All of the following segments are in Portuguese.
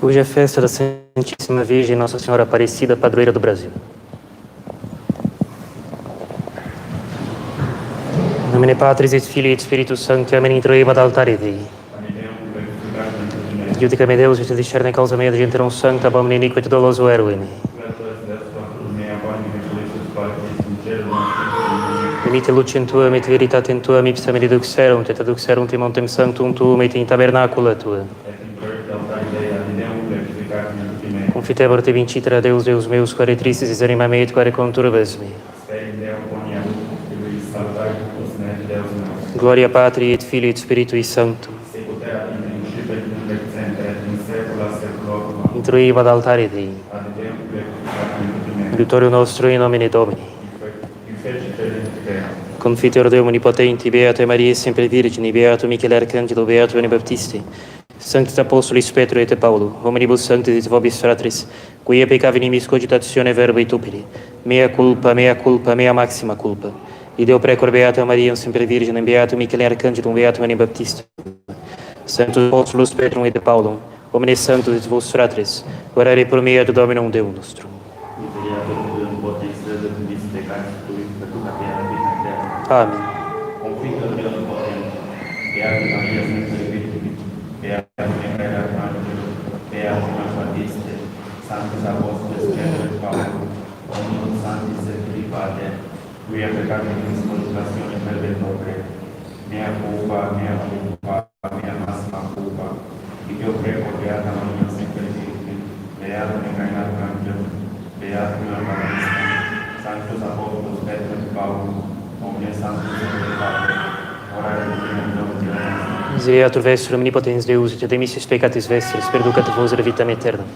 Hoje é a festa da Santíssima Virgem Nossa Senhora Aparecida, padroeira do Brasil. In nomine Patris et Filii et Spiritus Sancti, amen, introibat altare Dei. Iudica me Deus, et discerne causa mea de genterum sancta, abomine iniquit doloso erue me. Venite lucem Tuam et veritatem Tuam, ipsa me deduxerunt, et aduxerunt in montem sanctum Tuum, et in tabernacula Tuam. Confitebor te vincitra Deus, Deus meus, quare tristis is anima mea, et quare conturbes me. Gloria Patri et Filii et Spiritui Sancto. Introiva ad altare Dei. Aiutorio nostro in nomine Domini. Confiteor Deum omnipotenti, Beata Maria sempre Virgine, Beato Michele Arcangelo, Beato Ioanne Baptiste, Sanctis Apostolis Petro et Paulo, omnibus sanctis et vobis fratris, quia peccavi in mis cogitatione verbo et opere, mea culpa, mea maxima culpa. Ideo precor Beata Maria sempre Virgine, Beato Michele Arcangelo, Beato Ioanne Baptiste, Sanctus Apostolos Petro et Paulo, omnes sanctus et vos fratris, orare pro mea ad Dominum Deum nostrum. Amen. Confitto Dio Onnipotente, Beata Maria sempre Virgine, Beata Michele Arcangelo, Beato Ioanne Baptiste, Sanctus Apostolis Petro et Paulo, omnibus sanctis et Filii Pater, quia peccavi in mis cogitatione verbo et opere, mea culpa, mea maxima culpa. Ideo precor Beata Maria sempre Virgine, Beato Michele Arcangelo, Beato Ioanne Baptiste, Sanctus Apostolos Petro et Paulo, omnes sanctis et Pater, orare pro nobis Deus. Misereatur vestur omnipotens Deus, et demissis peccatis vestris, perducat vos re vitam aeternam.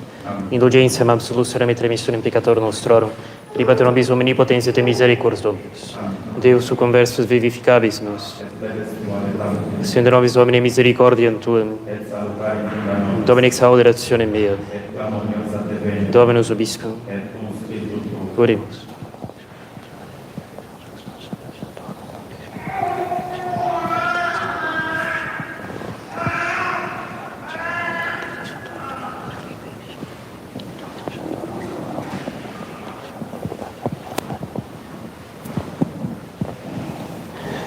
Indulgentiam absolus remittere missionem peccator nostrorum, ripater nobis omnipotens et misericordias Dominus. Deus su conversus vivificabis nos. Sende nobis Domine misericordiam Tuam. Domine exaudere actionem mea. Dominus obiscum. Oremus.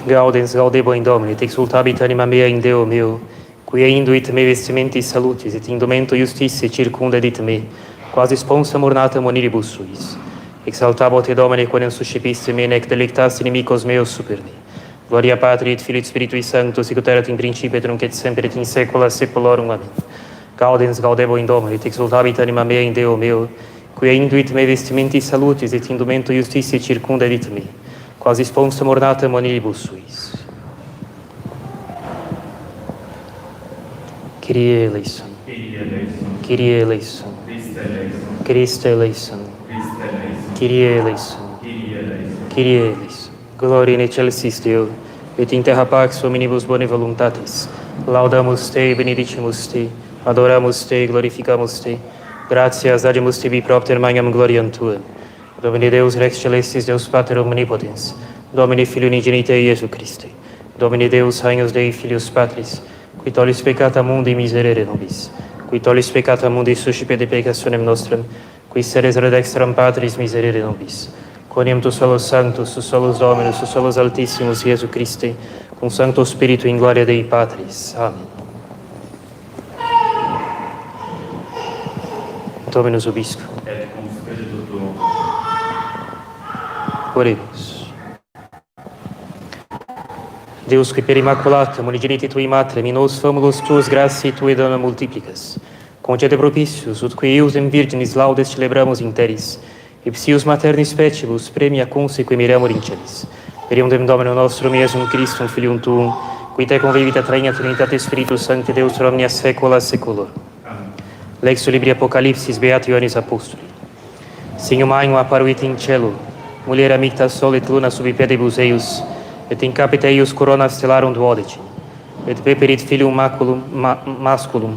Gaudens, gaudebo in Domine, et exultabit anima mea in Deo meo, quia induit me vestimentis salutis, et indumento justitie circundedit me, quasi sponsa ornatam oniribus suis. Exaltabo te Domine, quanem suscipiste me, nec delectaste inimicos meos super me. Gloria Patri et Filii et Spiritui Sancto, sic ut erat in principio et nunc et semper et in saecula saeculorum. Amen. Gaudens, gaudebo in Domine, et exultabit anima mea in Deo meo, quia induit me vestimentis salutis, et indumento justitie circundedit me, quasi sponsum ornatam oniribus suis. Kyrie eleison. Kyrie eleison. Christe eleison. Kyrie eleison. Kyrie eleison. Gloria in excelsis Deo, et in terra pax hominibus bone voluntatis. Laudamus Te, benedicimus Te, adoramus Te, glorificamus Te. Gratias dademus Tibi propter magnam gloriam Tuam. Domine Deus Rex Celestis, Deus Pater Omnipotens, Domine Filii Unigenite Iesu Christe, Domine Deus Agnus Dei Filius Patris, qui tollis peccata mundi miserere nobis, qui tollis peccata mundi suscipe de peccationem nostram, qui seres redextram Patris miserere nobis. Quoniam tu solus sanctus, tu solus Dominus, tu solus Altissimus Iesu Christe, cum Sancto Spiritu in gloria Dei Patris. Amen. Dominus obiscum. Oremus. Deus, qui per immaculatum unigenite Tui Matrem, in nos famulus Tuas gratiae Tui dona multiplicas, concede propitius, ut qui iusdem virginis laudes celebramus in terris, ipsius maternis fecibus premia conseque miramur in celis. Per iundem Dominum nostrum Iesum Christum, Filium Tuum, qui Te convivit trainiat unitate Spiritus Sancti Deus pro omnia saecula saeculorum. Lex libri Apocalipsis Beati Ioannis Apostoli. Signum magnum apparuit in cielo, mulher amicta sol et luna sub pedibus eius, et in capite eius corona stellarum duodecim, et peperit filium masculum,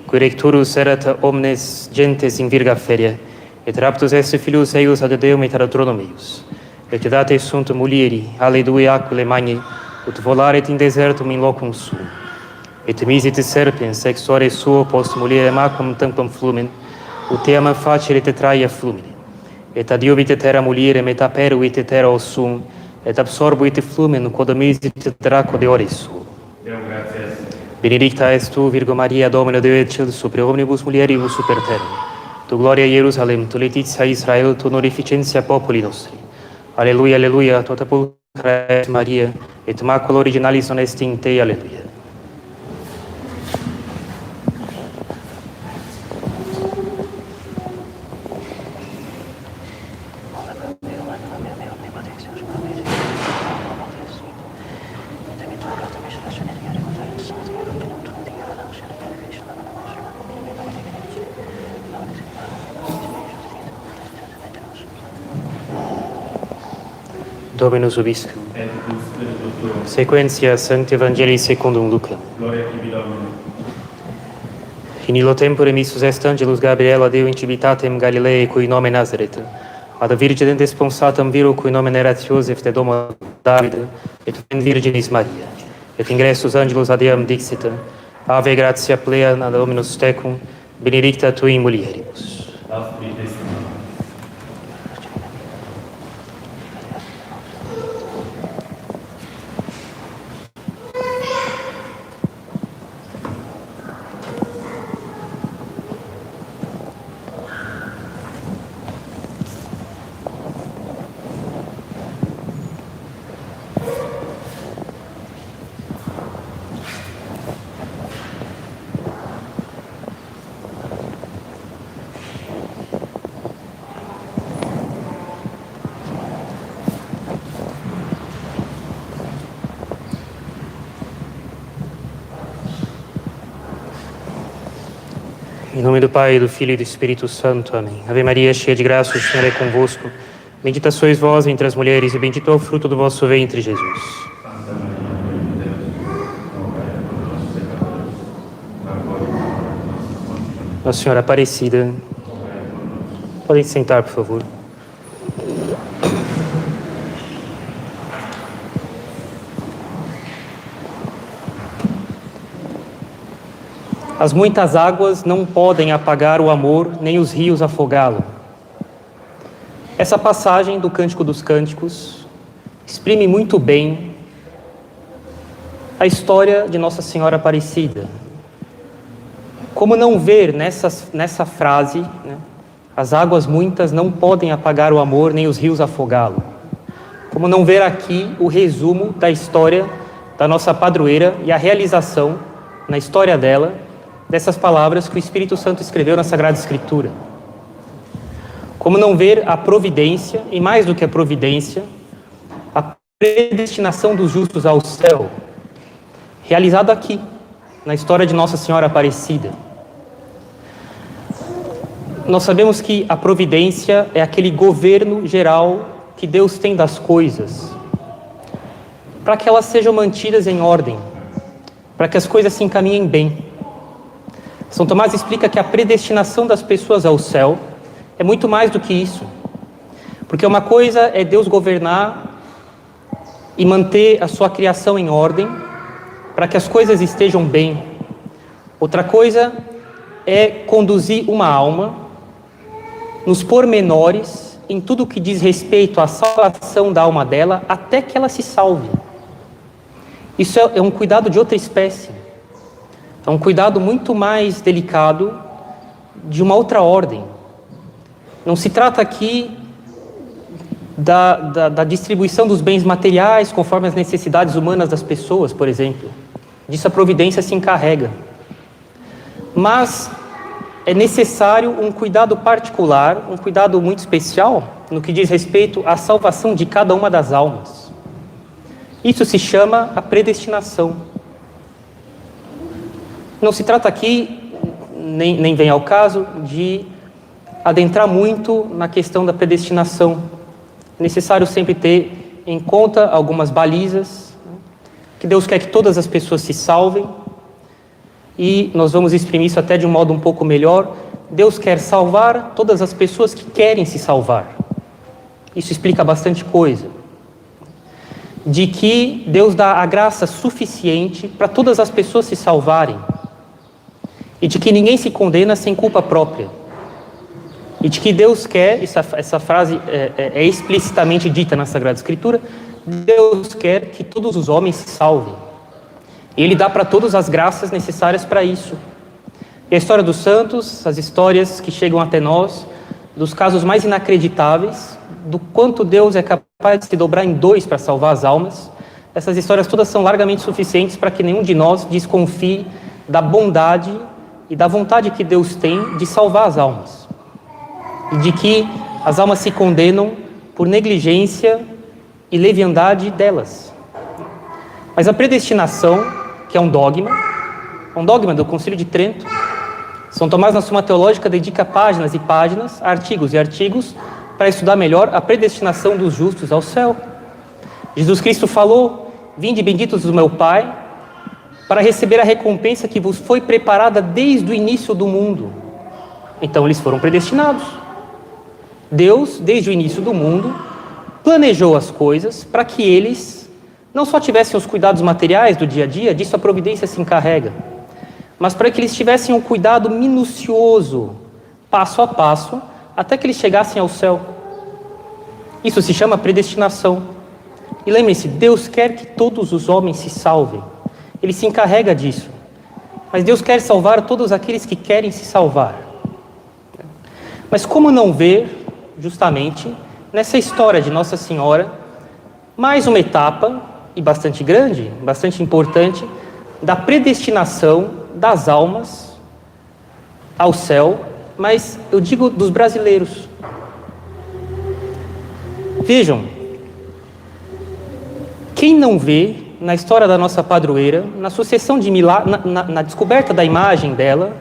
qui recturus erat omnes gentes in virga feria, et raptus esse filius eius ad Deum et ad thronum eius. Et date sunt mulieri, alle due aquile magni, ut volaret in desertum in locum suum. et misit serpiens ex ore suo post muliere macum tempum flumen, ut team facile te traia flumine, et adiuvit terra muliere meta peruit terra ossum, et absorbuit flumen quod misit draco de ore suo. Deo gratias. Benedicta est tu, Virgo Maria, Domino Deo et Cel, super omnibus mulieribus super terra. Tu gloria Ierusalem, tu laetitia Israel, tu honorificentia populi nostri. Alleluia, alleluia, tota pulcra est Maria, et macula originalis non est in te, alleluia. Dominus vobiscum. Et cum spiritu tuo. Sequentia Sancti Evangelii secundum Lucam. Gloria tibi Domine. In illo tempore missus est angelus Gabriel ad Deo incivitatem Galileae, cui nome Nazaret, ad virginem desponsatam viro, cui nomen erat Iosef de domo Davide, et virginis Maria. Et ingressus angelus ad eam dixit, Ave gratia plena Dominus tecum, benedicta tui in mulieribus. Astri testimony. Em nome do Pai, do Filho e do Espírito Santo. Amém. Ave Maria, cheia de graça, o Senhor é convosco. Bendita sois vós entre as mulheres e bendito é o fruto do vosso ventre, Jesus. Santa Maria, Mãe de Deus, rogai por nós, pecadores, agora e na hora de nossa morte. Nossa Senhora Aparecida. Rogai por nós. Podem se sentar, por favor. As muitas águas não podem apagar o amor, nem os rios afogá-lo. Essa passagem do Cântico dos Cânticos exprime muito bem a história de Nossa Senhora Aparecida. Como não ver nessa frase, né, as águas muitas não podem apagar o amor, nem os rios afogá-lo. Como não ver aqui o resumo da história da nossa padroeira e a realização na história dela dessas palavras que o Espírito Santo escreveu na Sagrada Escritura. Como não ver a providência, e mais do que a providência, a predestinação dos justos ao céu, realizado aqui, na história de Nossa Senhora Aparecida. Nós sabemos que a providência é aquele governo geral que Deus tem das coisas, para que elas sejam mantidas em ordem, para que as coisas se encaminhem bem. São Tomás explica que a predestinação das pessoas ao céu é muito mais do que isso. Porque uma coisa é Deus governar e manter a sua criação em ordem, para que as coisas estejam bem. Outra coisa é conduzir uma alma nos pormenores, em tudo que diz respeito à salvação da alma dela, até que ela se salve. Isso é um cuidado de outra espécie. É um cuidado muito mais delicado, de uma outra ordem. Não se trata aqui da distribuição dos bens materiais conforme as necessidades humanas das pessoas, por exemplo. Disso a providência se encarrega. Mas é necessário um cuidado particular, um cuidado muito especial, no que diz respeito à salvação de cada uma das almas. Isso se chama a predestinação. Não se trata aqui, nem vem ao caso, de adentrar muito na questão da predestinação. É necessário sempre ter em conta algumas balizas, que Deus quer que todas as pessoas se salvem, e nós vamos exprimir isso até de um modo um pouco melhor. Deus quer salvar todas as pessoas que querem se salvar. Isso explica bastante coisa. de que Deus dá a graça suficiente para todas as pessoas se salvarem, e de que ninguém se condena sem culpa própria, e de que Deus quer, essa frase é explicitamente dita na Sagrada Escritura, Deus quer que todos os homens se salvem. Ele dá para todos as graças necessárias para isso. E a história dos santos, as histórias que chegam até nós, dos casos mais inacreditáveis, do quanto Deus é capaz de se dobrar em dois para salvar as almas, essas histórias todas são largamente suficientes para que nenhum de nós desconfie da bondade e da vontade que Deus tem de salvar as almas. E de que as almas se condenam por negligência e leviandade delas. Mas a predestinação, que é um dogma do Concílio de Trento, São Tomás, na Suma Teológica, dedica páginas e páginas, artigos e artigos, para estudar melhor a predestinação dos justos ao céu. Jesus Cristo falou: vinde benditos do meu Pai, para receber a recompensa que vos foi preparada desde o início do mundo. Então eles foram predestinados. Deus, desde o início do mundo, planejou as coisas para que eles não só tivessem os cuidados materiais do dia a dia, disso a providência se encarrega, mas para que eles tivessem um cuidado minucioso, passo a passo, até que eles chegassem ao céu. Isso se chama predestinação. E lembrem-se, Deus quer que todos os homens se salvem. Ele se encarrega disso. Mas Deus quer salvar todos aqueles que querem se salvar. Mas como não ver, justamente, nessa história de Nossa Senhora, mais uma etapa, e bastante grande, bastante importante, da predestinação das almas ao céu, mas eu digo dos brasileiros. Vejam, quem não vê na história da nossa padroeira, na sucessão de milagres, na descoberta da imagem dela,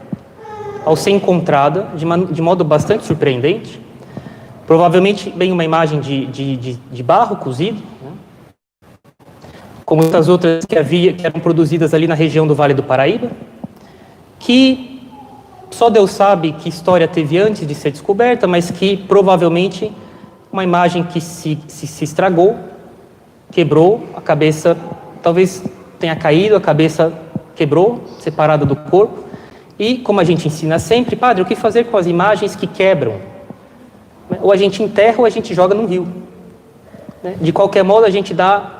ao ser encontrada, de modo bastante surpreendente, provavelmente bem uma imagem de barro cozido, né? Como outras que eram produzidas ali na região do Vale do Paraíba, que só Deus sabe que história teve antes de ser descoberta, mas que provavelmente uma imagem que se estragou, quebrou, a cabeça talvez tenha caído, a cabeça quebrou, separada do corpo. E, como a gente ensina sempre, padre, o que fazer com as imagens que quebram? Ou a gente enterra ou a gente joga no rio. De qualquer modo, a gente dá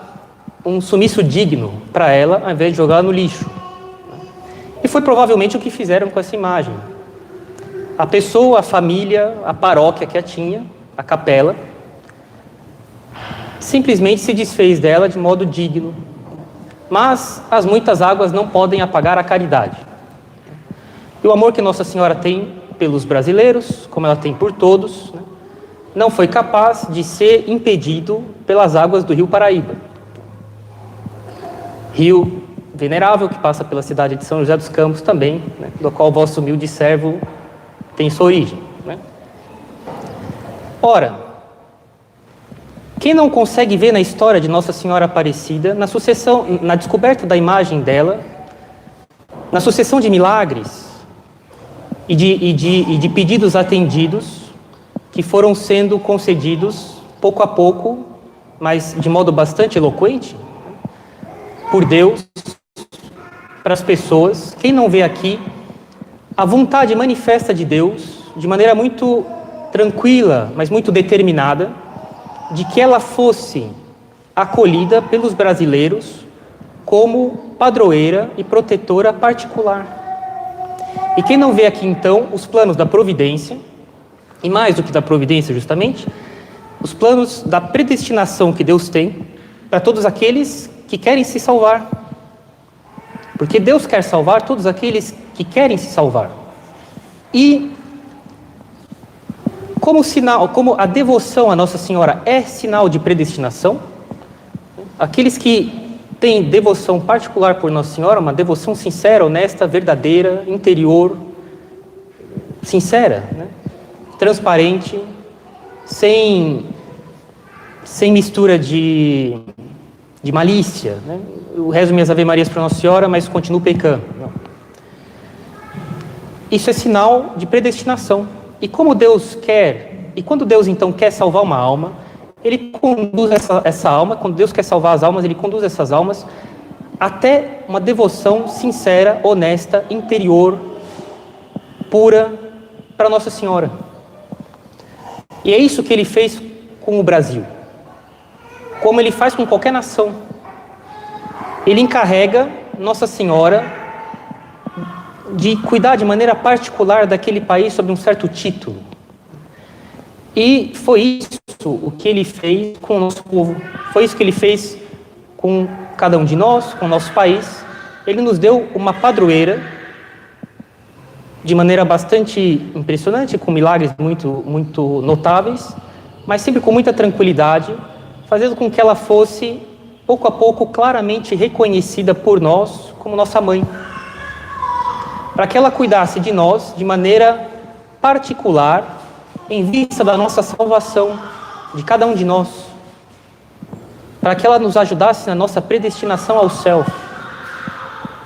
um sumiço digno para ela, ao invés de jogar no lixo. E foi provavelmente o que fizeram com essa imagem. A pessoa, a família, a paróquia que a tinha, a capela, simplesmente se desfez dela de modo digno. Mas as muitas águas não podem apagar a caridade. E o amor que Nossa Senhora tem pelos brasileiros, como ela tem por todos, não foi capaz de ser impedido pelas águas do Rio Paraíba. Rio venerável que passa pela cidade de São José dos Campos também, do qual o vosso humilde servo tem sua origem. Ora, quem não consegue ver na história de Nossa Senhora Aparecida, na descoberta da imagem dela, na sucessão de milagres e de pedidos atendidos que foram sendo concedidos pouco a pouco, mas de modo bastante eloquente, por Deus, para as pessoas, quem não vê aqui a vontade manifesta de Deus, de maneira muito tranquila, mas muito determinada, de que ela fosse acolhida pelos brasileiros como padroeira e protetora particular. E quem não vê aqui, então, os planos da providência, e mais do que da providência, justamente, os planos da predestinação que Deus tem para todos aqueles que querem se salvar. Porque Deus quer salvar todos aqueles que querem se salvar. E como a devoção a Nossa Senhora é sinal de predestinação, aqueles que têm devoção particular por Nossa Senhora, uma devoção sincera, honesta, verdadeira, interior, sincera, transparente, sem mistura de malícia, Eu rezo minhas Ave-Marias para Nossa Senhora, mas continuo pecando. Não. Isso é sinal de predestinação. E como Deus quer, e quando Deus então quer salvar uma alma, ele conduz essa alma, quando Deus quer salvar as almas, ele conduz essas almas até uma devoção sincera, honesta, interior, pura, para Nossa Senhora. E é isso que ele fez com o Brasil, como ele faz com qualquer nação. Ele encarrega Nossa Senhora de cuidar de maneira particular daquele país sob um certo título. E foi isso o que ele fez com o nosso povo, foi isso que ele fez com cada um de nós, com o nosso país. Ele nos deu uma padroeira de maneira bastante impressionante, com milagres muito notáveis, mas sempre com muita tranquilidade, fazendo com que ela fosse, pouco a pouco, claramente reconhecida por nós como nossa mãe, para que ela cuidasse de nós de maneira particular, em vista da nossa salvação, de cada um de nós, para que ela nos ajudasse na nossa predestinação ao céu,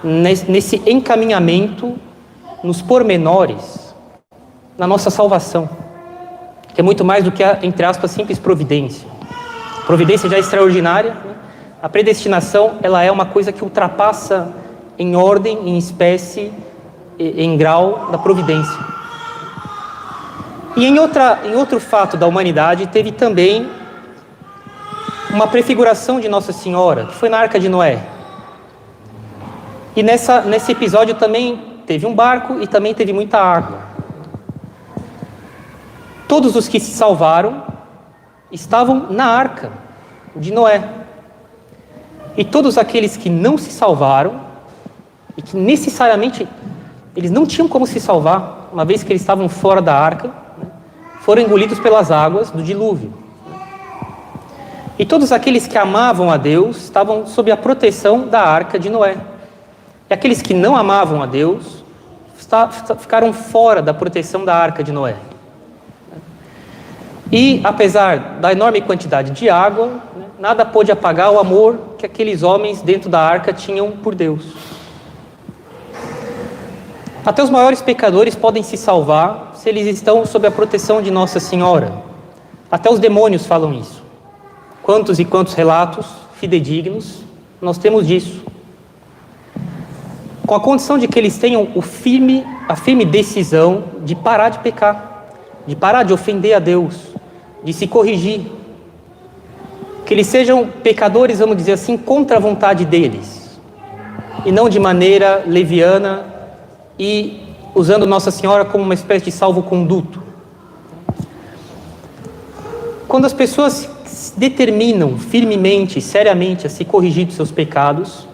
nesse encaminhamento, nos pormenores, na nossa salvação, que é muito mais do que a, entre aspas, simples providência. Providência já é extraordinária, né? A predestinação, ela é uma coisa que ultrapassa em ordem, em espécie, em grau da providência. E em outro fato da humanidade, teve também uma prefiguração de Nossa Senhora, que foi na Arca de Noé. E nesse episódio também teve um barco e também teve muita água. Todos os que se salvaram estavam na Arca de Noé. E todos aqueles que não se salvaram, e que necessariamente eles não tinham como se salvar, uma vez que eles estavam fora da Arca, foram engolidos pelas águas do dilúvio. E todos aqueles que amavam a Deus estavam sob a proteção da Arca de Noé. E aqueles que não amavam a Deus ficaram fora da proteção da Arca de Noé. E, apesar da enorme quantidade de água, nada pôde apagar o amor que aqueles homens dentro da arca tinham por Deus. Até os maiores pecadores podem se salvar se eles estão sob a proteção de Nossa Senhora. Até os demônios falam isso. Quantos e quantos relatos fidedignos nós temos disso. Com a condição de que eles tenham a firme decisão de parar de pecar, de parar de ofender a Deus, de se corrigir. Que eles sejam pecadores, vamos dizer assim, contra a vontade deles, e não de maneira leviana e usando Nossa Senhora como uma espécie de salvo-conduto. Quando as pessoas se determinam firmemente, seriamente a se corrigir dos seus pecados,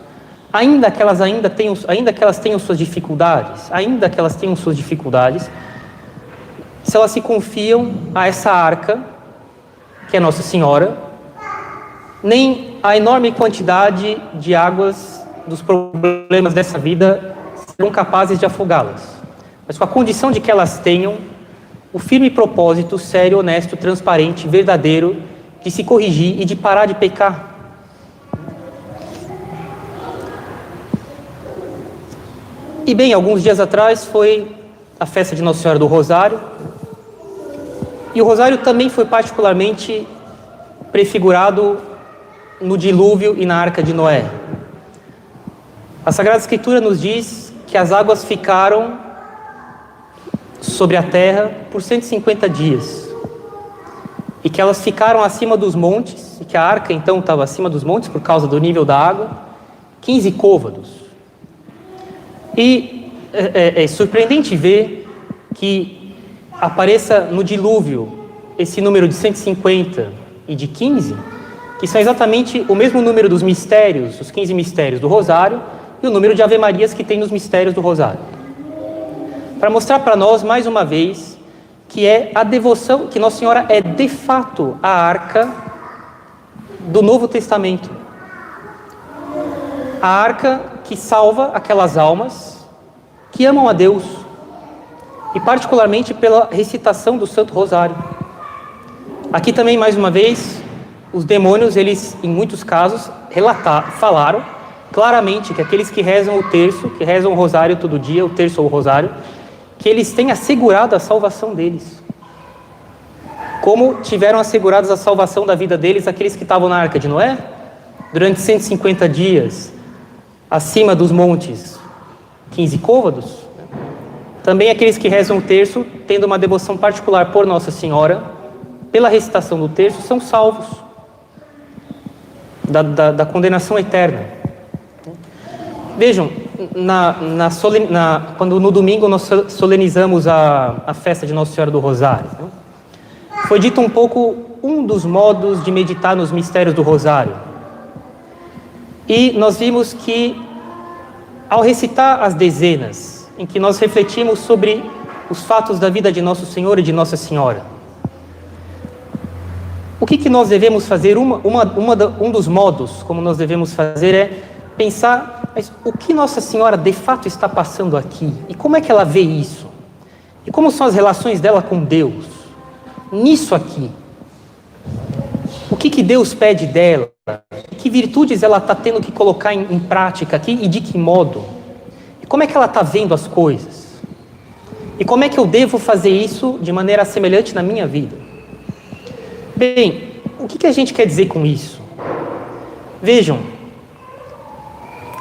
ainda que elas tenham suas dificuldades, se elas se confiam a essa arca, que é Nossa Senhora, nem a enorme quantidade de águas dos problemas dessa vida serão capazes de afogá-las, mas com a condição de que elas tenham o firme propósito sério, honesto, transparente, verdadeiro, de se corrigir e de parar de pecar. E bem, alguns dias atrás foi a festa de Nossa Senhora do Rosário, e o Rosário também foi particularmente prefigurado no dilúvio e na Arca de Noé. A Sagrada Escritura nos diz que as águas ficaram sobre a terra por 150 dias, e que elas ficaram acima dos montes, e que a arca então estava acima dos montes por causa do nível da água, 15 côvados. E é surpreendente ver que apareça no dilúvio esse número de 150 e de 15, que são exatamente o mesmo número dos mistérios, os 15 mistérios do Rosário, e o número de Ave-Marias que tem nos mistérios do Rosário. Para mostrar para nós, mais uma vez, que é a devoção, que Nossa Senhora é de fato a arca do Novo Testamento. A arca que salva aquelas almas que amam a Deus, e particularmente pela recitação do Santo Rosário. Aqui também, mais uma vez, os demônios, eles, em muitos casos, falaram claramente que aqueles que rezam o terço, que rezam o rosário todo dia, o terço ou o rosário, que eles têm assegurado a salvação deles. como tiveram asseguradas a salvação da vida deles aqueles que estavam na Arca de Noé, durante 150 dias, acima dos montes 15 côvados. Também aqueles que rezam o terço, tendo uma devoção particular por Nossa Senhora, pela recitação do terço, são salvos da condenação eterna. Vejam, quando no domingo nós solenizamos a festa de Nossa Senhora do Rosário, né? Foi dito um pouco um dos modos de meditar nos mistérios do Rosário. E nós vimos que, ao recitar as dezenas, em que nós refletimos sobre os fatos da vida de Nosso Senhor e de Nossa Senhora, o que nós devemos fazer? Um dos modos como nós devemos fazer é pensar, mas o que Nossa Senhora de fato está passando aqui? E como é que ela vê isso? E como são as relações dela com Deus? Nisso aqui. O que Deus pede dela? Que virtudes ela está tendo que colocar em prática aqui e de que modo? E como é que ela está vendo as coisas? E como é que eu devo fazer isso de maneira semelhante na minha vida? Bem, o que a gente quer dizer com isso? Vejam,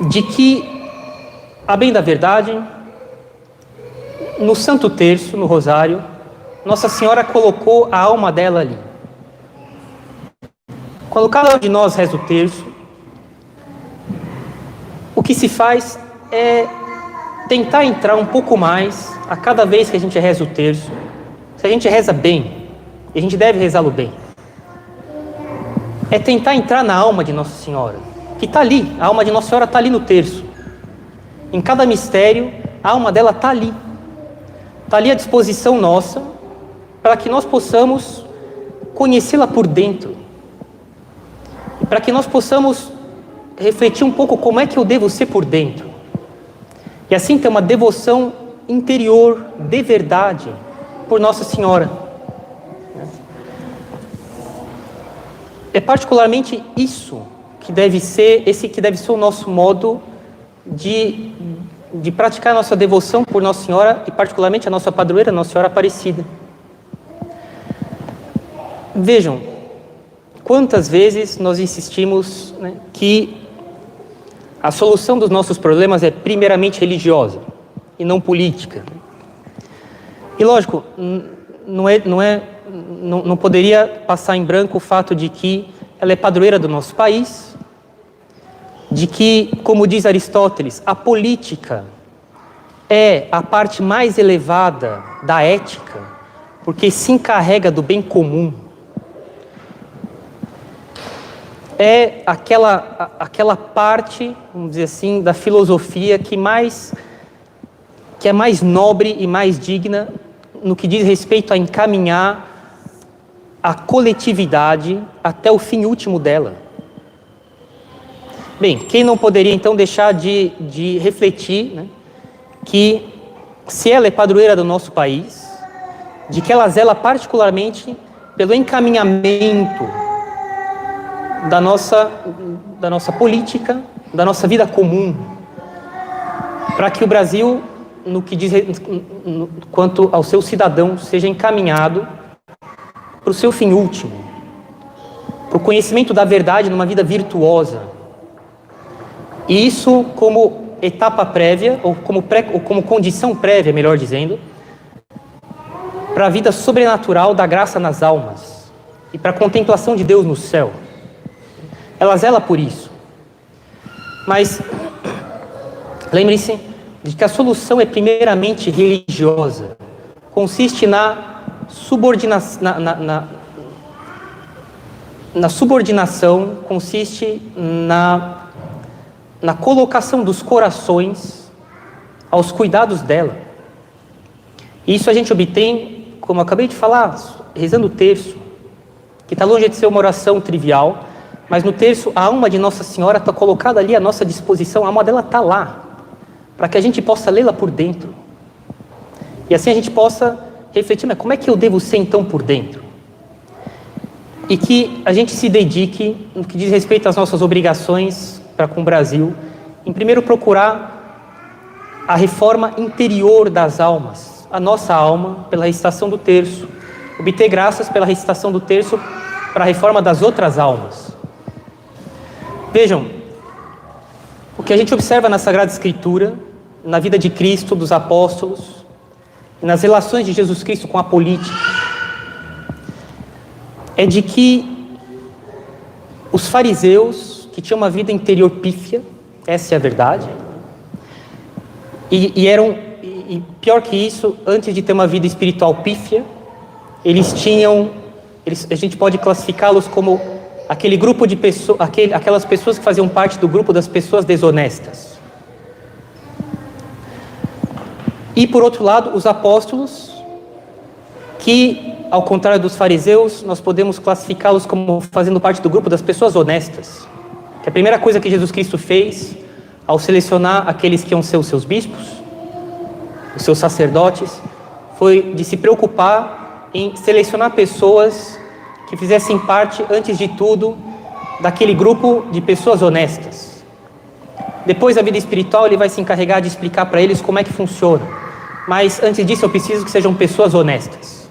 de que, a bem da verdade, no Santo Terço, no Rosário, Nossa Senhora colocou a alma dela ali. Quando cada um de nós reza o terço, o que se faz é tentar entrar um pouco mais a cada vez que a gente reza o terço. Se a gente reza bem, e a gente deve rezá-lo bem, é tentar entrar na alma de Nossa Senhora, que está ali. A alma de Nossa Senhora está ali no terço. Em cada mistério, a alma dela está ali. Está ali à disposição nossa, para que nós possamos conhecê-la por dentro. E para que nós possamos refletir um pouco como é que eu devo ser por dentro. E assim ter uma devoção interior, de verdade, por Nossa Senhora. É particularmente isso que deve ser, o nosso modo de praticar a nossa devoção por Nossa Senhora e particularmente a nossa padroeira, Nossa Senhora Aparecida. Vejam, quantas vezes nós insistimos, né, que a solução dos nossos problemas é primeiramente religiosa e não política. E lógico, não poderia passar em branco o fato de que ela é padroeira do nosso país, de que, como diz Aristóteles, a política é a parte mais elevada da ética, porque se encarrega do bem comum. É aquela parte, vamos dizer assim, da filosofia que é mais nobre e mais digna no que diz respeito a encaminhar a coletividade até o fim último dela. Bem, quem não poderia então deixar de refletir, né, que se ela é padroeira do nosso país, de que ela zela particularmente pelo encaminhamento da nossa política, da nossa vida comum, para que o Brasil, no que diz quanto ao seu cidadão, seja encaminhado para o seu fim último, para o conhecimento da verdade numa vida virtuosa. E isso como etapa prévia, ou como condição prévia, melhor dizendo, para a vida sobrenatural da graça nas almas e para a contemplação de Deus no céu. Ela zela por isso. Mas lembrem-se de que a solução é primeiramente religiosa. Consiste na subordinação, consiste na colocação dos corações aos cuidados dela. E isso a gente obtém, como eu acabei de falar, rezando o terço, que está longe de ser uma oração trivial, mas no terço a alma de Nossa Senhora está colocada ali à nossa disposição, a alma dela está lá, para que a gente possa lê-la por dentro. E assim a gente possa refletir, mas como é que eu devo ser então por dentro? E que a gente se dedique, no que diz respeito às nossas obrigações para com o Brasil, em primeiro procurar a reforma interior das almas, a nossa alma, pela recitação do terço, obter graças pela recitação do terço para a reforma das outras almas. Vejam, o que a gente observa na Sagrada Escritura, na vida de Cristo, dos apóstolos, nas relações de Jesus Cristo com a política, é de que os fariseus, que tinham uma vida interior pífia, essa é a verdade, e pior que isso, antes de ter uma vida espiritual pífia, a gente pode classificá-los como aquele grupo de pessoas, aquelas pessoas que faziam parte do grupo das pessoas desonestas. E por outro lado, os apóstolos, que ao contrário dos fariseus, nós podemos classificá-los como fazendo parte do grupo das pessoas honestas. Que a primeira coisa que Jesus Cristo fez, ao selecionar aqueles que iam ser os seus bispos, os seus sacerdotes, foi de se preocupar em selecionar pessoas que fizessem parte, antes de tudo, daquele grupo de pessoas honestas. Depois, da vida espiritual, ele vai se encarregar de explicar para eles como é que funciona. Mas, antes disso, eu preciso que sejam pessoas honestas.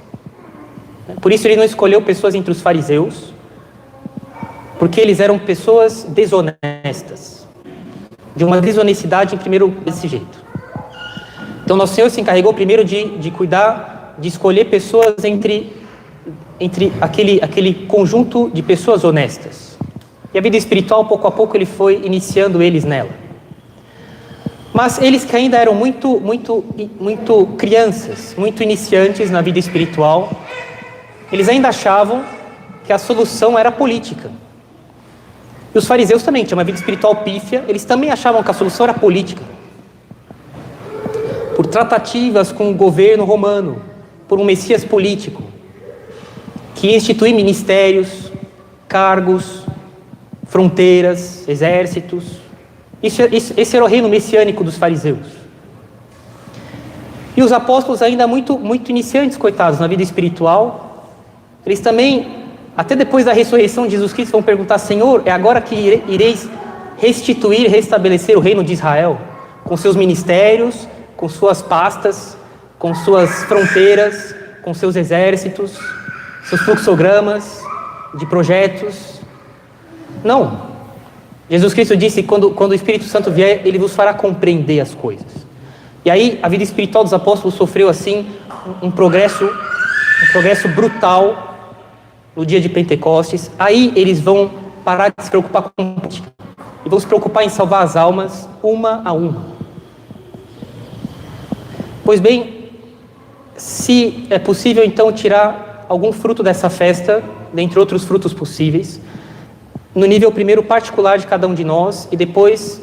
Por isso, ele não escolheu pessoas entre os fariseus, porque eles eram pessoas desonestas. De uma desonestidade, em primeiro, desse jeito. Então, nosso Senhor se encarregou primeiro de cuidar, de escolher pessoas entre aquele conjunto de pessoas honestas. E a vida espiritual, pouco a pouco, ele foi iniciando eles nela. Mas eles que ainda eram muito crianças, muito iniciantes na vida espiritual, eles ainda achavam que a solução era política. E os fariseus também tinham uma vida espiritual pífia, eles também achavam que a solução era política. Por tratativas com o governo romano, por um Messias político, que ia instituir ministérios, cargos, fronteiras, exércitos. Esse era o reino messiânico dos fariseus. E os apóstolos ainda muito iniciantes, coitados, na vida espiritual, eles também, até depois da ressurreição de Jesus Cristo, vão perguntar: Senhor, é agora que ireis restituir, restabelecer o reino de Israel, com seus ministérios, com suas pastas, com suas fronteiras, com seus exércitos, seus fluxogramas de projetos? Não. Jesus Cristo disse que quando o Espírito Santo vier, ele vos fará compreender as coisas. E aí, a vida espiritual dos apóstolos sofreu, assim, um progresso brutal no dia de Pentecostes. Aí eles vão parar de se preocupar com política e vão se preocupar em salvar as almas, uma a uma. Pois bem, se é possível, então, tirar algum fruto dessa festa, dentre outros frutos possíveis, no nível primeiro particular de cada um de nós, e depois,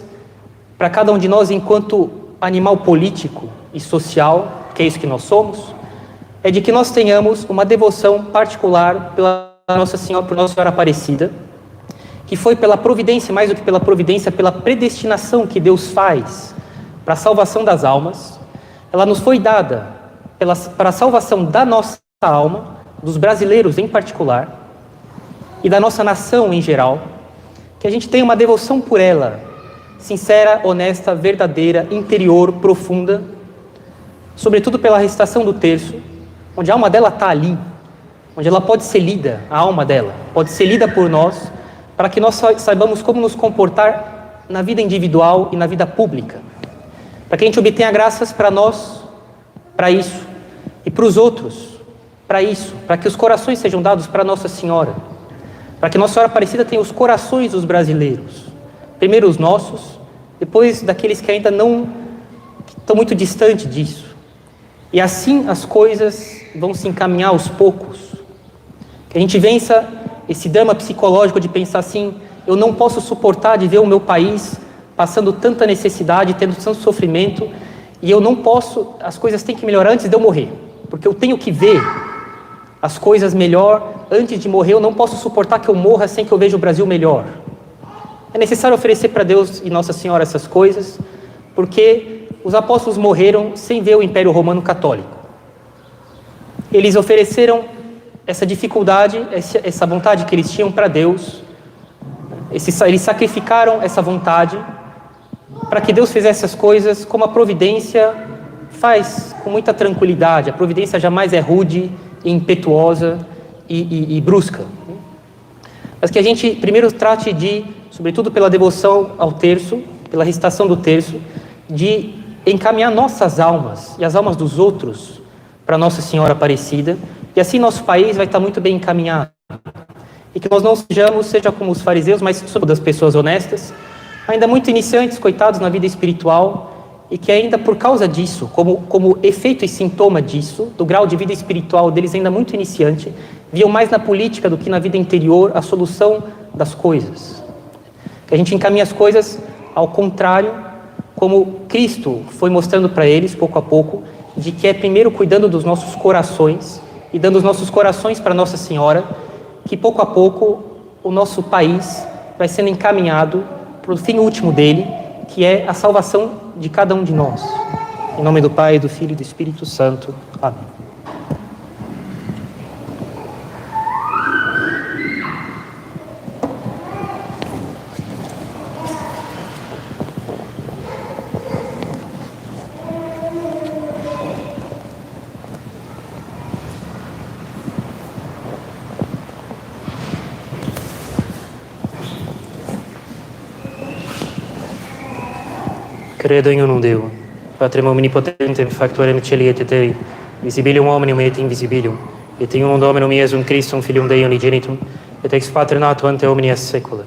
para cada um de nós, enquanto animal político e social, que é isso que nós somos, é de que nós tenhamos uma devoção particular pela Nossa Senhora, por Nossa Senhora Aparecida, que foi pela providência, mais do que pela providência, pela predestinação que Deus faz para a salvação das almas. Ela nos foi dada para a salvação da nossa alma, dos brasileiros em particular, e da nossa nação em geral, que a gente tenha uma devoção por ela, sincera, honesta, verdadeira, interior, profunda, sobretudo pela recitação do terço, onde a alma dela está ali, onde ela pode ser lida, a alma dela, pode ser lida por nós, para que nós saibamos como nos comportar na vida individual e na vida pública, para que a gente obtenha graças para nós, para isso, e para os outros, para isso, para que os corações sejam dados para Nossa Senhora, para que Nossa Senhora Aparecida tenha os corações dos brasileiros, primeiro os nossos, depois daqueles que ainda não estão muito distantes disso. E assim as coisas vão se encaminhar aos poucos. Que a gente vença esse drama psicológico de pensar assim: eu não posso suportar de ver o meu país passando tanta necessidade, tendo tanto sofrimento, e eu não posso, as coisas têm que melhorar antes de eu morrer, porque eu tenho que ver as coisas melhor antes de morrer. Eu não posso suportar que eu morra sem que eu veja o Brasil melhor. É necessário oferecer para Deus e Nossa Senhora essas coisas, porque os apóstolos morreram sem ver o Império Romano Católico. Eles ofereceram essa dificuldade, essa vontade que eles tinham para Deus. Eles sacrificaram essa vontade para que Deus fizesse as coisas como a providência faz, com muita tranquilidade. A providência jamais é rude, impetuosa e brusca. Mas que a gente primeiro trate de, sobretudo pela devoção ao terço, pela recitação do terço, de encaminhar nossas almas e as almas dos outros para Nossa Senhora Aparecida, e assim nosso país vai estar muito bem encaminhado. E que nós não sejamos, seja como os fariseus, mas sobretudo das pessoas honestas, ainda muito iniciantes, coitados na vida espiritual, e que ainda por causa disso, como efeito e sintoma disso, do grau de vida espiritual deles ainda muito iniciante, viam mais na política do que na vida interior a solução das coisas. Que a gente encaminhe as coisas ao contrário, como Cristo foi mostrando para eles, pouco a pouco, de que é primeiro cuidando dos nossos corações e dando os nossos corações para Nossa Senhora, que pouco a pouco o nosso país vai sendo encaminhado para o fim último dele, que é a salvação de cada um de nós. Em nome do Pai, do Filho e do Espírito Santo. Amém. Credo in unum Deum, Patrem omnipotentem, factorem celi et terri, visibilium omnium et invisibilium, et in unum Dominum Iesum Christum, Filium Dei unigenitum, et ex Pater nato ante omnia saecula,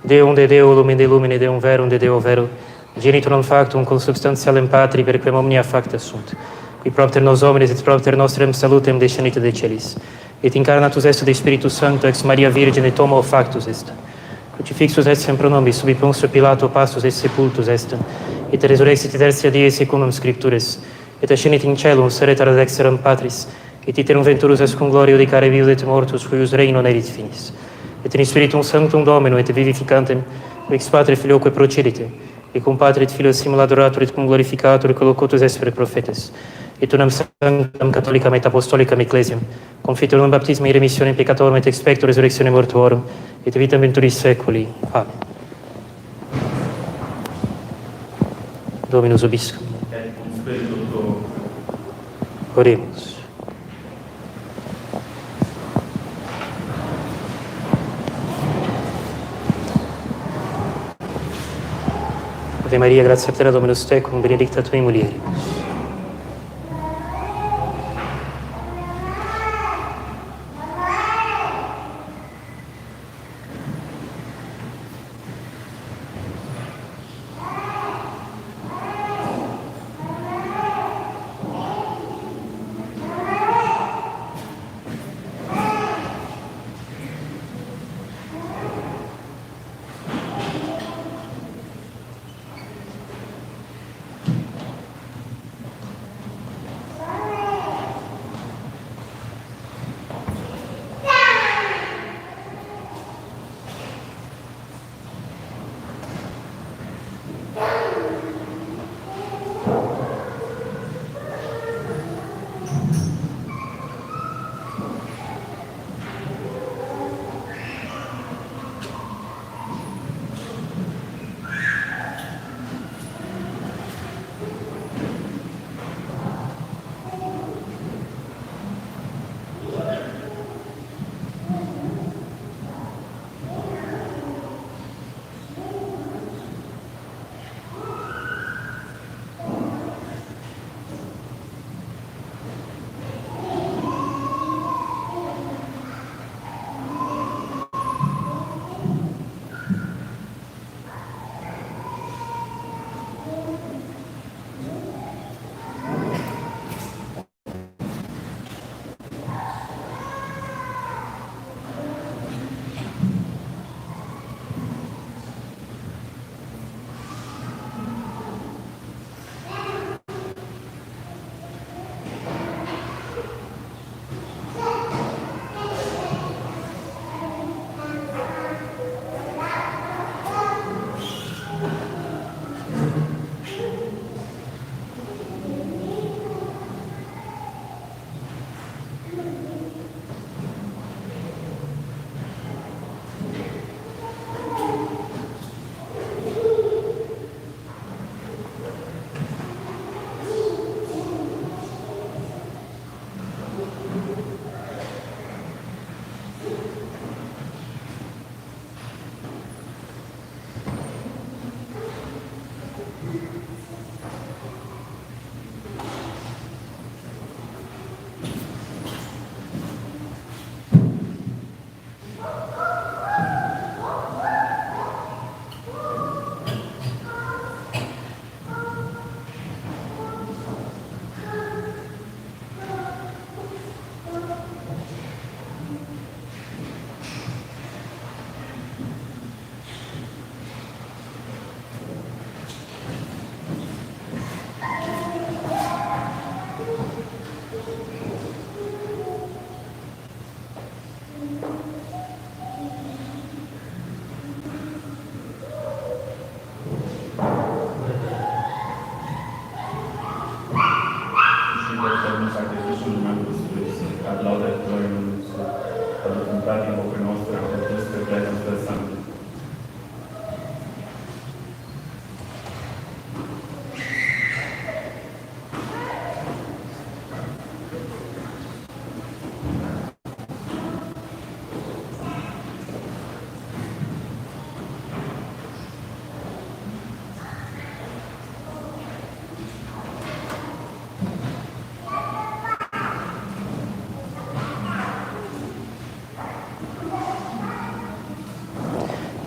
Deum de Deo, lumen de lumine, Deum verum de Deo vero, genitum non factum consubstantialem Patri, per quem omnia facta sunt, qui propter nos homines et propter nostrem salutem descendite de celis, et incarnatus est de Spiritus Sancto ex Maria Virgine tomo factus est, crucifixus est semper nobis, subi Pontio Pilato pastus et sepultus est, et resurrexit tertia die secundum scriptures, et ascendit in caelum, sedet ad dexteram Patris, et iterum venturus est cum gloria judicare vivos et mortus, cuius reino erit finis. Et in Spiritum Sanctum Domino, et vivificantem, ex Patre Filioque procedite, et cum Patre et Filio simul adorator, et cum glorificator, et collocutus est per prophetes, et unam sanctam catholicam et apostolicam ecclesiam, confiterum baptisma in remissionem peccatorum, et expecto resurrectione mortuorum, et vitam venturis saeculi. Amen. Dominus obiscum. Et cum spiritu tuo. Oremus. Ave Maria, gratia plena Dominus tecum, benedicta tu in mulieribus.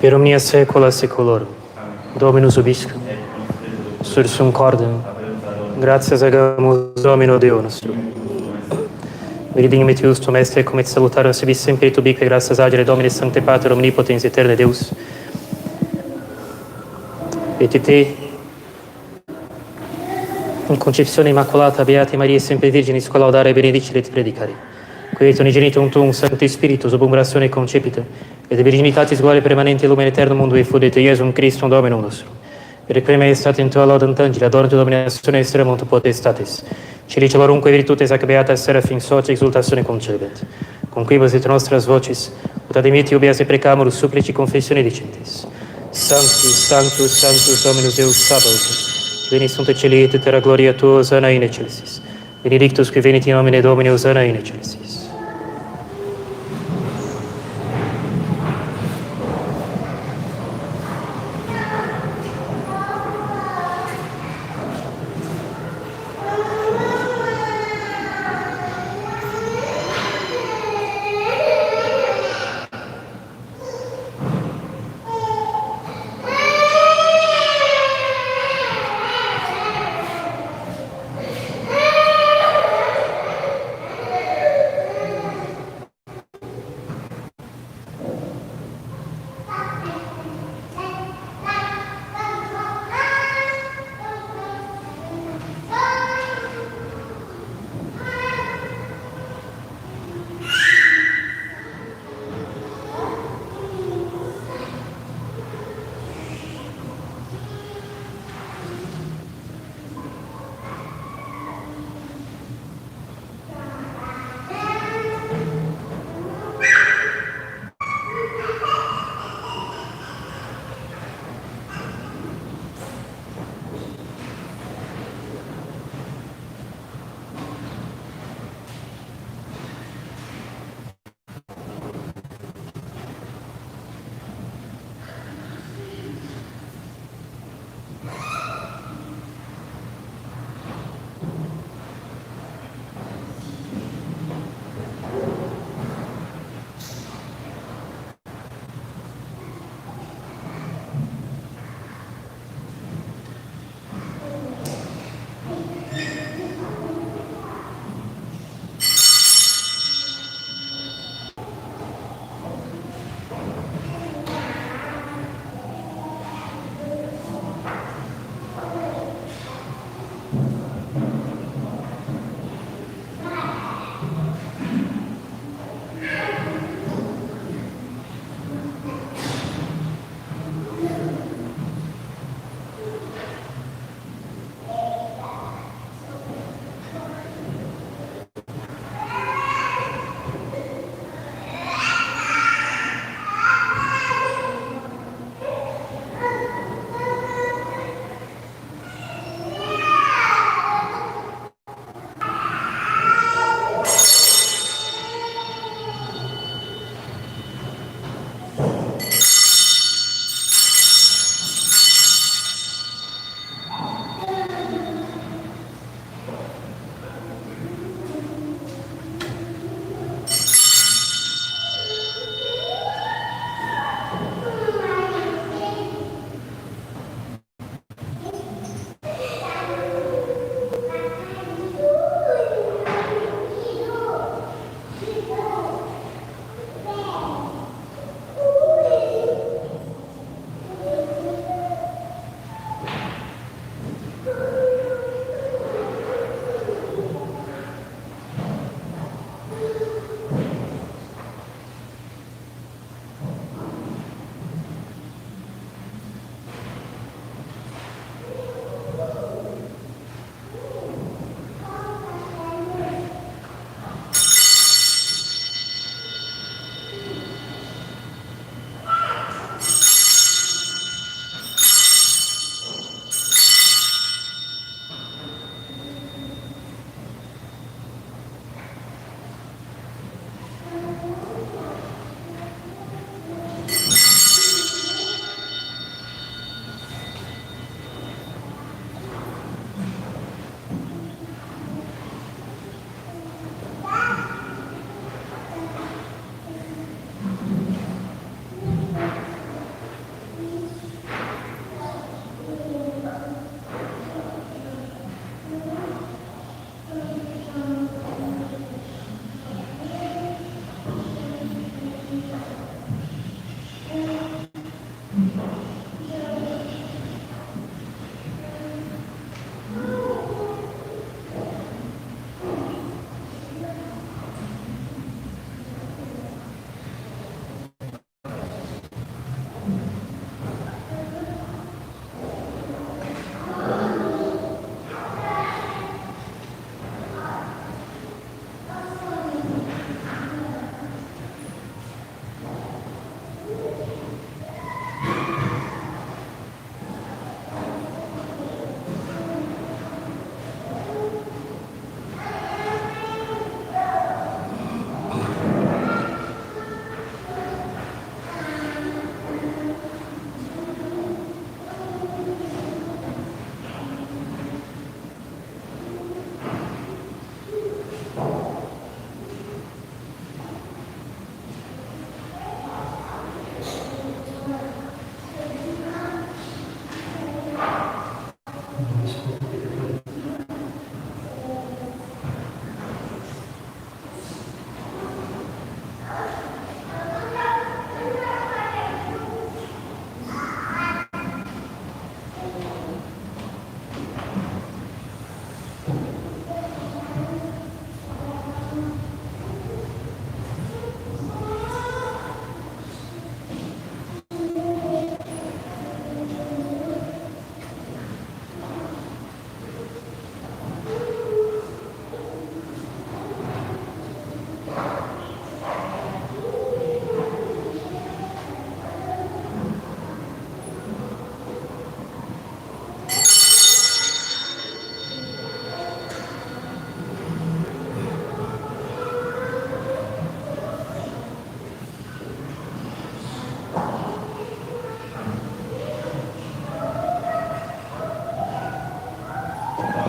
Per omnia saecula saeculorum. Dominus vobiscum. Sursum cordem. Gratias agamus Domino Deo nostro. Veridignum et justum est cum et salutarum sibi semper et ubique gratias agere Domini Sancte Pater omnipotens aeterne Deus. Et te in concepzione immacolata beata Maria sempre Virginis collaudare e benedicere et predicare. Qui et unigenitum tuum Sancti Spiritus ob umbrazione concepita et de virginitatis guare permanente lumen aeternum mundo e fudete Iesum Christum Dominum nostrum. Per creme estate in tua laudant angela, adornat dominazione extremum potestatis. Celi celorunque virtutes ac beata serafim socia exultatione concebent. Conquibus et nostras vocis, ut admitio ubias e precamurus supplici confessione dicentes. Sanctus, Sanctus, Sanctus Dominus Deus Sabaoth. Veni sunt celi et terra gloria tua, Hosanna in excelsis. Benedictus qui venit in nomine Domini, Hosanna in excelsis.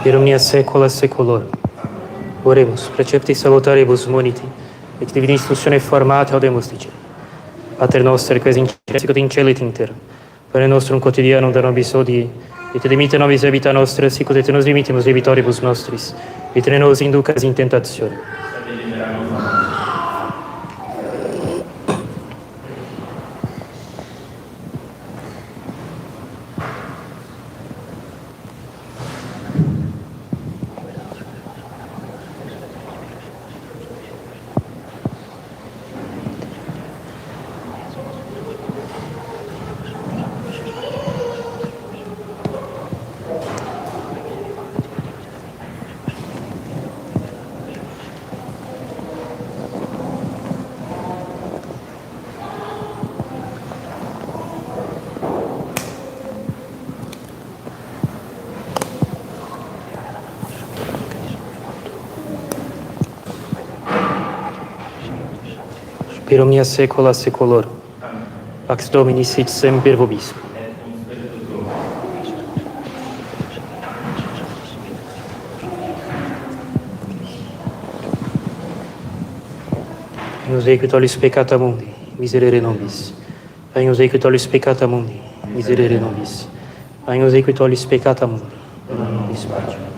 per omnia saecula saeculorum. Oremus, precepti salutaribus muniti, et divina instructione formata audemus dicere. Pater noster, quaes in cielo, sicut in cielo et in terra, pane nostrum quotidianum da nobis hodie, et dimitte nobis debita nostra, sicut et nos dimittimus debitoribus nostris, et ne nos inducas in tentationem. sed libera nos a malo. Per omnia saecula saeculorum. Amen. Pax Domini sit semper vobiscum. Et cum spiritu tuo. Agnus Dei qui tollis peccata mundi, miserere nobis. Agnus Dei qui tollis peccata mundi, miserere nobis. Agnus Dei qui tollis peccata mundi, dona nobis pace.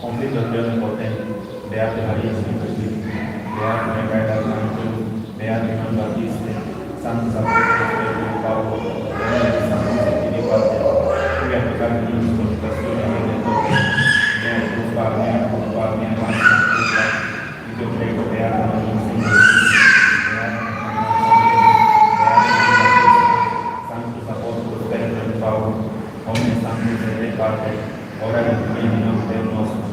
Conflitto Dio Onnipotente, Beate Maria, sempre Cristo, Beate Micaela Arcangelo, Beate Ioan Battiste, Santos Apostoli Pedro e Paolo, Domine Santos et Filii Pater, qui applicate in consultazione e redentore, Deo culparmi a quanti culpa, io prego Beata Maria, sempre Cristo, Beate Santos Apostoli Pedro e Paolo, Omnes Santos et Dei Pater, ora et in nocte nostrum.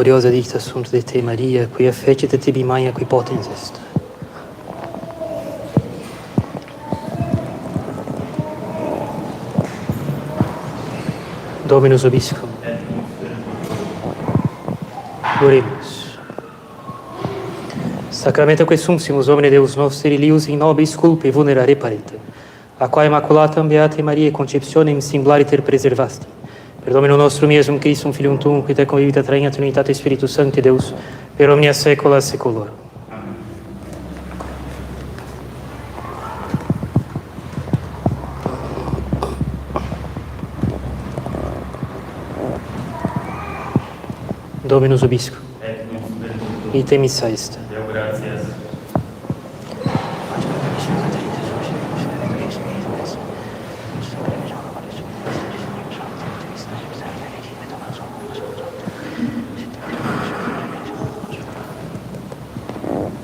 gloriosa dicta sunt de te, Maria, quia fecit tibi Maia, qui potens est. Dominus obiscum. Oremus. Sacramento quesumpsimus Domine Deus nostri, lius in nobis culpi vulnerare parente, a quae Immaculatam Beatae Mariae conceptionem singlariter preservasti. Per Dominum nostrum Iesum Christum Filium Tuum, qui te convivita traina Trinitate Spiritus Sancti Deus, per omnia saecula saeculorum. Dominus obiscum. Ite missa est. Deo gratias.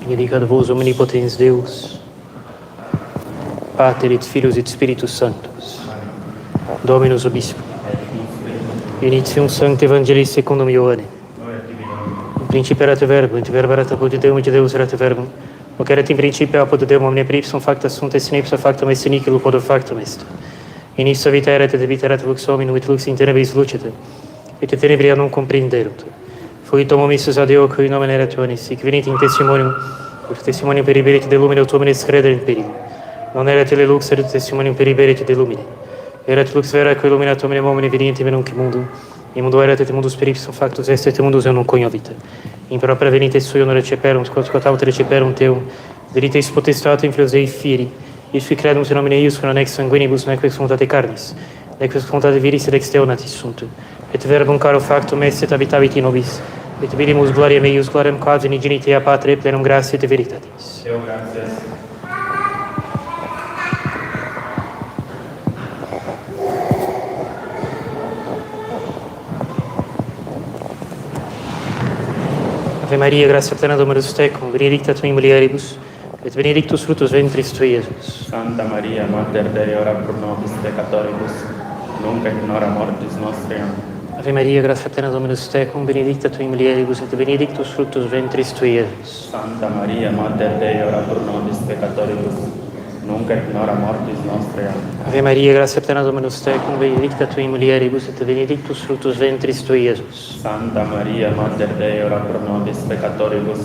Benedicat vos omnipotens Deus, Pater et Filius et Spiritus Sanctus. Dominus obiscum. Initium Sancti Evangelii secundum Ioannem. In principio erat Verbo, et Verbo erat apud Deum, et Deus erat Verbum. Hoc erat in principio apud Deum, omnia per ipsum facta sunt, et sin ipsa factum est, in nihilo quod factum est. In ipsa vita erat, et vita erat lux hominum, et lux in tenebris lucet, et tenebria non comprenderunt. Fuit homo missus ad Deo, cui nomen erat Ioannis, sic venit in testimonium, ut testimonium periberit de lumine, ut homines credere in perigo. Non erat ille lux, et testimonium periberit de lumine. Erat lux vera, qui illuminat hominem homine veniente nunc in mundo. In mundo erat, et mundus per ipsum factus est, et mundus non cognovit. In propria venite sui non receperunt, quod aut receperunt Teum, veritas potestatem Filius Dei fieri, isui credumus in nomine eius, non ex sanguinibus, nec ex voluntate carnis, nec ex voluntate viris, et ex Deo natis sunt. Et verbum caro factum est, et habitavit in nobis, et vidimus gloriam eius, gloriam quasi in genitea Patre, plenum gratiae et veritatis. Deo gratias. Ave Maria, gratia plena Dominus tecum, benedicta tu in mulieribus, et benedictus fructus ventris tui, Iesus. Santa Maria, Mater Dei, ora pro nobis peccatoribus, nunc et in hora mortis nostre. Ave Maria, gratia plena Dominus tecum, benedicta tu in mulieribus, et benedictus fructus ventris tui, Iesus. Santa Maria, Mater Dei, ora pro nobis peccatoribus, nunc et in hora mortis nostre. Ave Maria, gratia plena Dominus tecum, benedicta tu in mulieribus, et benedictus fructus ventris tui, Iesus. Santa Maria, Mater Dei, ora pro nobis peccatoribus,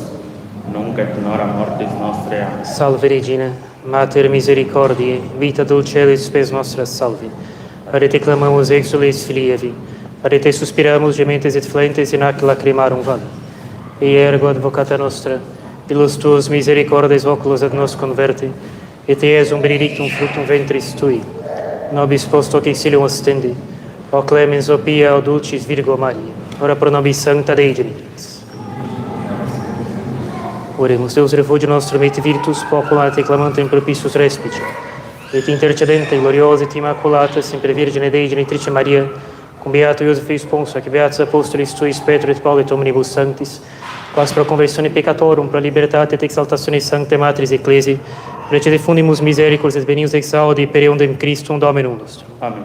nunc et in hora mortis nostre. Salve Regina, Mater misericordiae, vita dulcelis spes nostra salvi. Ade te clamamus exules filievi, ade te suspiramus gementes et flentes in ac lacrimarum vale. Ergo advocata nostra, illos tuos misericordes oculos ad nos converte, et Iesum benedictum fructum ventris tui. Nobis post hoc exilium ostendi, o clemens, o pia, o dulcis Virgo Maria, ora pro nobis sancta Dei genitrix. Oremus, Deus refugio nostrum et virtus popula te clamantem propitius respice, et intercedente gloriosa et immaculata sempre Virgine Dei genitrice Maria, cum beato Iosef Sponsa, qui beatus apostolis tuis Petro et Paul et omnibus sanctis, quas pro conversione peccatorum, pro libertate et exaltatione sancte Matris Ecclesiae, recede fundimus misericors et benius exaudi per eundem Christum Dominum nostrum. Amen.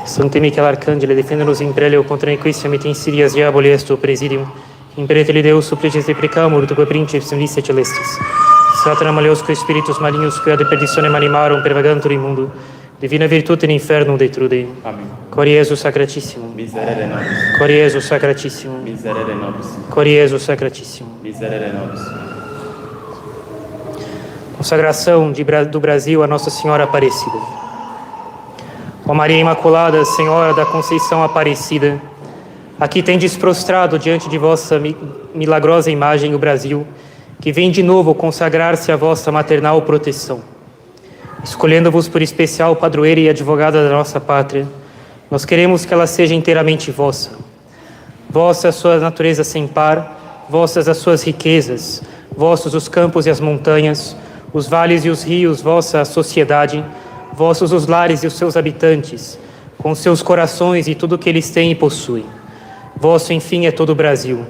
Sancte Michael Arcangele, defende-nos in prelio contra nequissim et insidias diaboli est presidium. Impereteli Deus supplices deprecamur, tuque princeps in lice celestis. Satana maliosque spiritus malignos, quia de perditionem animarum pervagantur in mundo, divina virtute in infernum detrude. Amen. Cori Iesus sacratissimum. Miserere nobis. Cori Iesus sacratissimum. Miserere nobis. Cori Iesus sacratissimum. Miserere nobis. Consagração do Brasil a Nossa Senhora Aparecida. Ó Maria Imaculada, Senhora da Conceição Aparecida, aqui tendes prostrado diante de vossa milagrosa imagem o Brasil, que vem de novo consagrar-se à vossa maternal proteção. Escolhendo-vos por especial padroeira e advogada da nossa pátria, nós queremos que ela seja inteiramente vossa. Vossa a sua natureza sem par, vossas as suas riquezas, vossos os campos e as montanhas, os vales e os rios, vossa a sociedade, vossos os lares e os seus habitantes, com seus corações e tudo o que eles têm e possuem. Vosso, enfim, é todo o Brasil.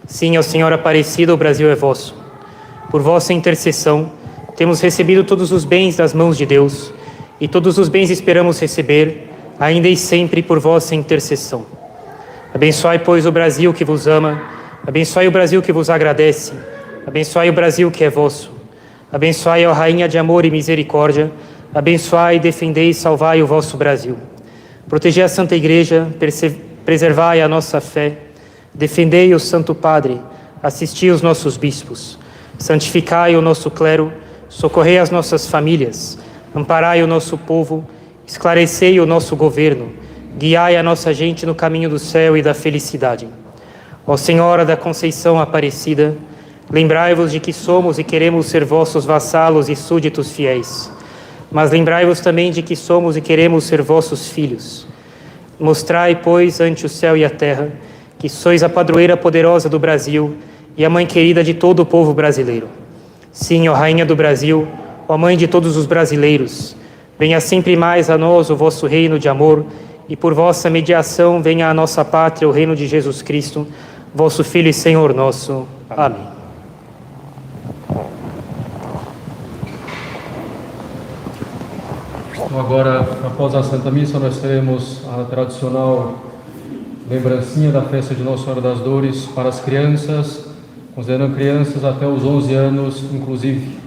Sim, ó Senhora Aparecida, o Brasil é vosso. Por vossa intercessão, temos recebido todos os bens das mãos de Deus e todos os bens esperamos receber, ainda e sempre por vossa intercessão. Abençoai, pois, o Brasil que vos ama, abençoai o Brasil que vos agradece, abençoai o Brasil que é vosso. Abençoai, ó Rainha de amor e misericórdia, abençoai, defendei e salvai o vosso Brasil. Protegei a Santa Igreja, preservai a nossa fé, defendei o Santo Padre, assisti os nossos bispos, santificai o nosso clero, socorrei as nossas famílias, amparai o nosso povo, esclarecei o nosso governo, guiai a nossa gente no caminho do céu e da felicidade. Ó Senhora da Conceição Aparecida, lembrai-vos de que somos e queremos ser vossos vassalos e súditos fiéis. Mas lembrai-vos também de que somos e queremos ser vossos filhos. Mostrai, pois, ante o céu e a terra, que sois a padroeira poderosa do Brasil e a mãe querida de todo o povo brasileiro. Sim, ó Rainha do Brasil, ó Mãe de todos os brasileiros, venha sempre mais a nós o vosso reino de amor, e por vossa mediação venha à nossa pátria o reino de Jesus Cristo, vosso Filho e Senhor nosso. Amém. Então, agora, após a Santa Missa, nós teremos a tradicional lembrancinha da festa de Nossa Senhora das Dores para as crianças, considerando crianças até os 11 anos, inclusive.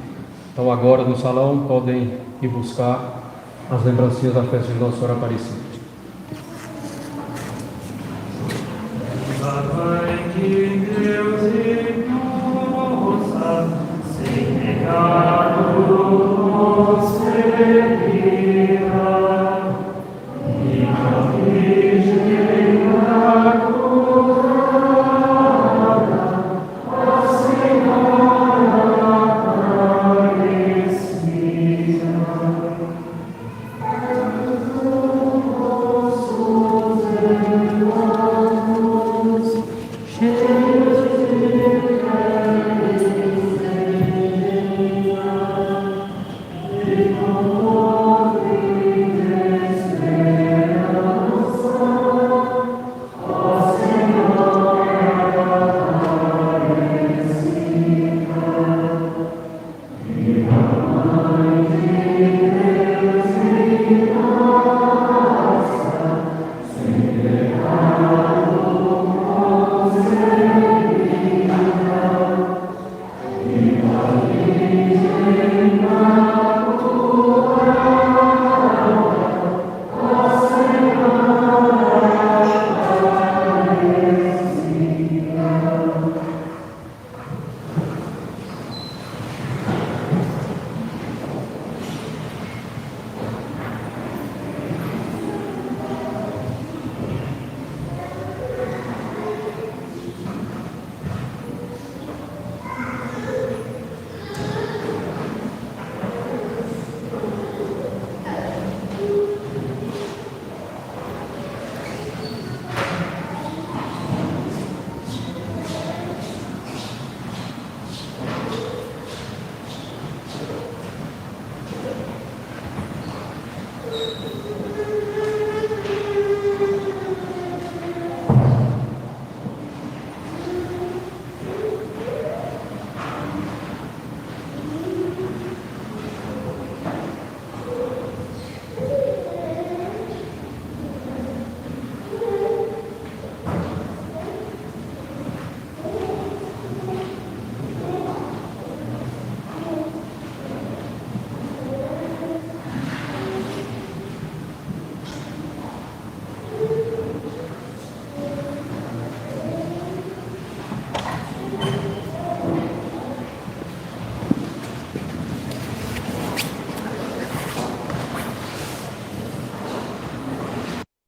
Então, agora no salão, podem ir buscar as lembrancinhas da festa de Nossa Senhora Aparecida. Sem pecado concebida.